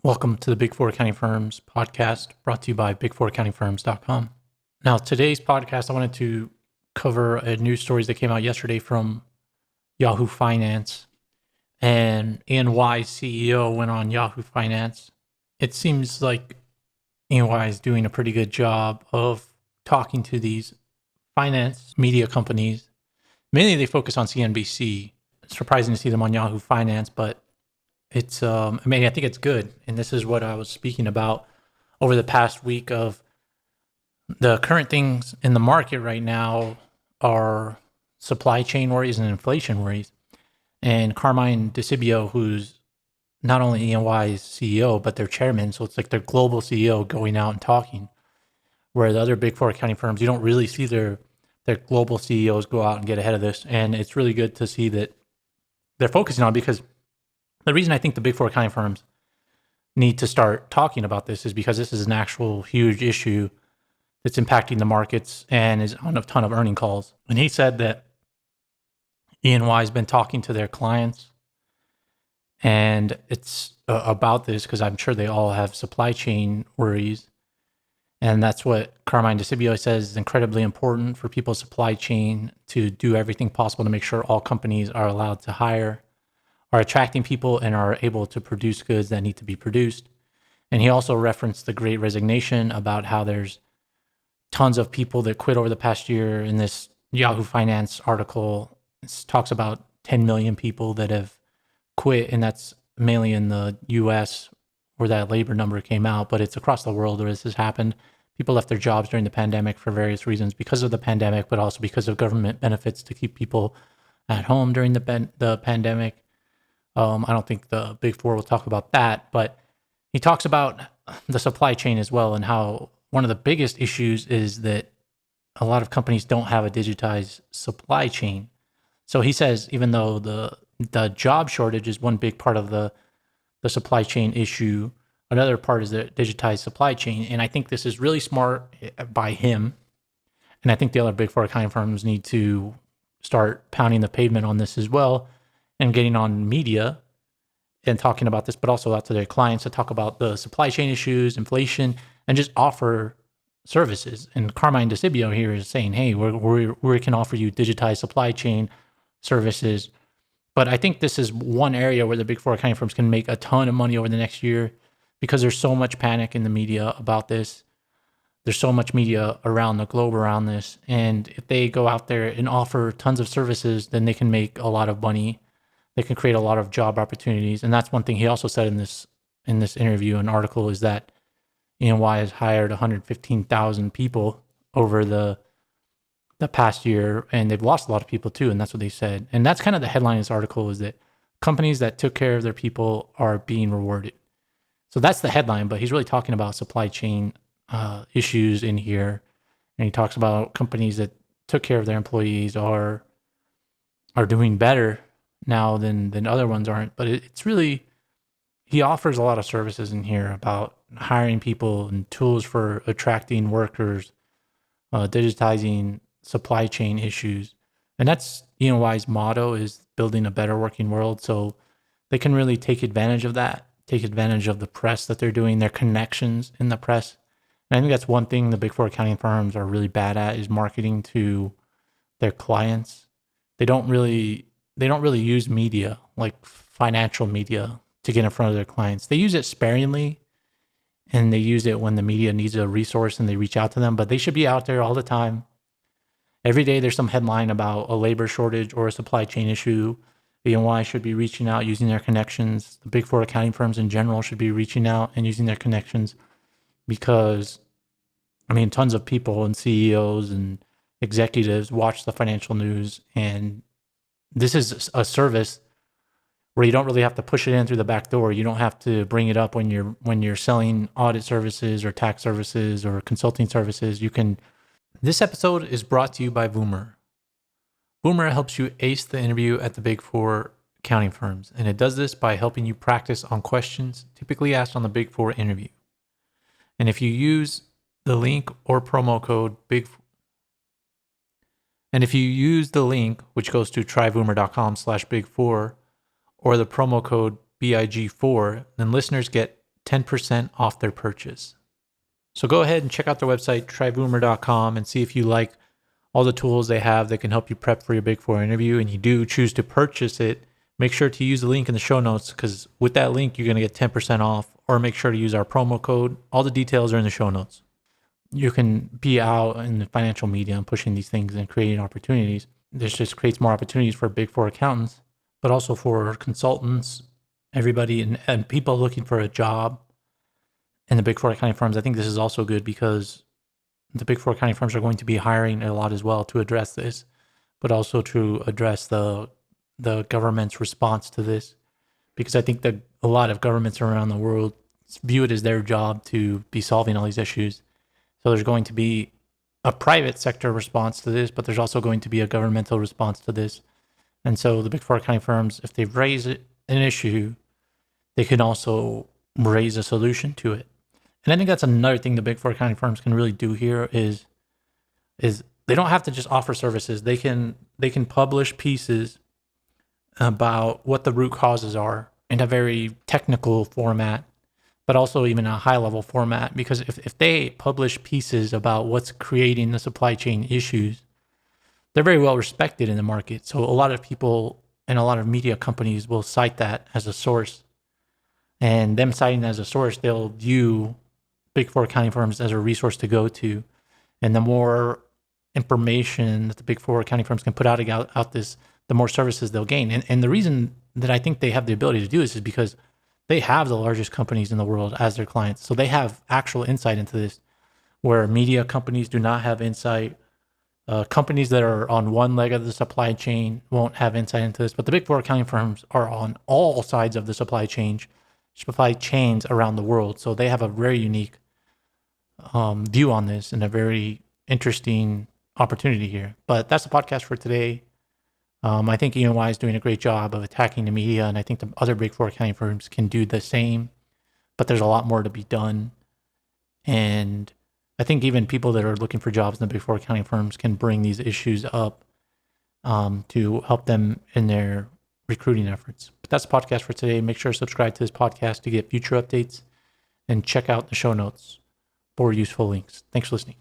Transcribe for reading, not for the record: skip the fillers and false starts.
Welcome to the Big Four Accounting Firms podcast brought to you by big4accountingfirms.com. Now, today's podcast, I wanted to cover a news stories that came out yesterday from Yahoo Finance. And EY's CEO went on Yahoo Finance. It seems like EY is doing a pretty good job of talking to these finance media companies. Mainly they focus on CNBC. It's surprising to see them on Yahoo Finance, but I think it's good. And this is what I was speaking about over the past week of the current things in the market right now are supply chain worries and inflation worries. And Carmine DeCibio, who's not only EY's CEO, but their chairman, so it's like their global CEO going out and talking, where the other big four accounting firms, you don't really see their global CEOs go out and get ahead of this. And it's really good to see that they're focusing on it, because the reason I think the big four accounting firms need to start talking about this is because this is an actual huge issue that's impacting the markets and is on a ton of earning calls. And he said that E&Y has been talking to their clients, and it's about this because I'm sure they all have supply chain worries. And that's what Carmine DeCibio says is incredibly important for people's supply chain to do everything possible to make sure all companies are allowed to hire, are attracting people, and are able to produce goods that need to be produced. And he also referenced the Great Resignation, about how there's tons of people that quit over the past year. In this Yahoo Finance article, it talks about 10 million people that have quit, and that's mainly in the US where that labor number came out, but it's across the world where this has happened. People left their jobs during the pandemic for various reasons, because of the pandemic, but also because of government benefits to keep people at home during the pandemic. I don't think the Big Four will talk about that, but he talks about the supply chain as well, and how one of the biggest issues is that a lot of companies don't have a digitized supply chain. So he says even though the job shortage is one big part of the supply chain issue, another part is the digitized supply chain. And I think this is really smart by him. And I think the other big four accounting firms need to start pounding the pavement on this as well, and getting on media and talking about this, but also out to their clients to talk about the supply chain issues, inflation, and just offer services. And Carmine DeCibio here is saying, hey, we can offer you digitized supply chain services. But I think this is one area where the big four accounting firms can make a ton of money over the next year, because there's so much panic in the media about this. There's so much media around the globe around this. And if they go out there and offer tons of services, then they can make a lot of money. They can create a lot of job opportunities. And that's one thing he also said in this interview and article, is that E&Y has hired 115,000 people over the past year, and they've lost a lot of people too. And that's what they said. And that's kind of the headline of this article, is that companies that took care of their people are being rewarded. So that's the headline, but he's really talking about supply chain issues in here. And he talks about companies that took care of their employees are doing better now than other ones aren't. But it's really, he offers a lot of services in here about hiring people and tools for attracting workers, digitizing supply chain issues. And that's EY's motto, is building a better working world. So they can really take advantage of that, take advantage of the press that they're doing, their connections in the press. And I think that's one thing the big four accounting firms are really bad at, is marketing to their clients. They don't really use media, like financial media, to get in front of their clients. They use it sparingly, and they use it when the media needs a resource and they reach out to them, but they should be out there all the time. Every day there's some headline about a labor shortage or a supply chain issue. EY should be reaching out using their connections. The big four accounting firms in general should be reaching out and using their connections, because, I mean, tons of people and CEOs and executives watch the financial news, and this is a service where you don't really have to push it in through the back door. You don't have to bring it up when you're selling audit services or tax services or consulting services. You can. This episode is brought to you by Boomer. Boomer helps you ace the interview at the big four accounting firms, and it does this by helping you practice on questions typically asked on the big four interview. And if you use the link or promo code which goes to tryboomer.com/big4, or the promo code BIG4, then listeners get 10% off their purchase. So go ahead and check out their website, tryboomer.com, and see if you like all the tools they have that can help you prep for your Big Four interview. And you do choose to purchase it, make sure to use the link in the show notes, because with that link, you're going to get 10% off, or make sure to use our promo code. All the details are in the show notes. You can be out in the financial media and pushing these things and creating opportunities. This just creates more opportunities for Big Four accountants, but also for consultants, everybody, and people looking for a job in the Big Four accounting firms. I think this is also good because the Big Four accounting firms are going to be hiring a lot as well to address this, but also to address the government's response to this, because I think that a lot of governments around the world view it as their job to be solving all these issues. So there's going to be a private sector response to this, but there's also going to be a governmental response to this. And so the Big Four accounting firms, if they raise an issue, they can also raise a solution to it. And I think that's another thing the Big Four accounting firms can really do here is they don't have to just offer services. They can publish pieces about what the root causes are in a very technical format, but also even a high level format. Because if they publish pieces about what's creating the supply chain issues, they're very well respected in the market. So a lot of people and a lot of media companies will cite that as a source. And them citing that as a source, they'll view Big Four accounting firms as a resource to go to. And the more information that the Big Four accounting firms can put out this, the more services they'll gain. And the reason that I think they have the ability to do this is because they have the largest companies in the world as their clients. So they have actual insight into this, where media companies do not have insight. Companies that are on one leg of the supply chain won't have insight into this. But the Big Four accounting firms are on all sides of the supply chains around the world. So they have a very unique view on this and a very interesting opportunity here. But that's the podcast for today. I think E&Y is doing a great job of attacking the media, and I think the other Big Four accounting firms can do the same, but there's a lot more to be done. And I think even people that are looking for jobs in the Big Four accounting firms can bring these issues up to help them in their recruiting efforts. But that's the podcast for today. Make sure to subscribe to this podcast to get future updates and check out the show notes for useful links. Thanks for listening.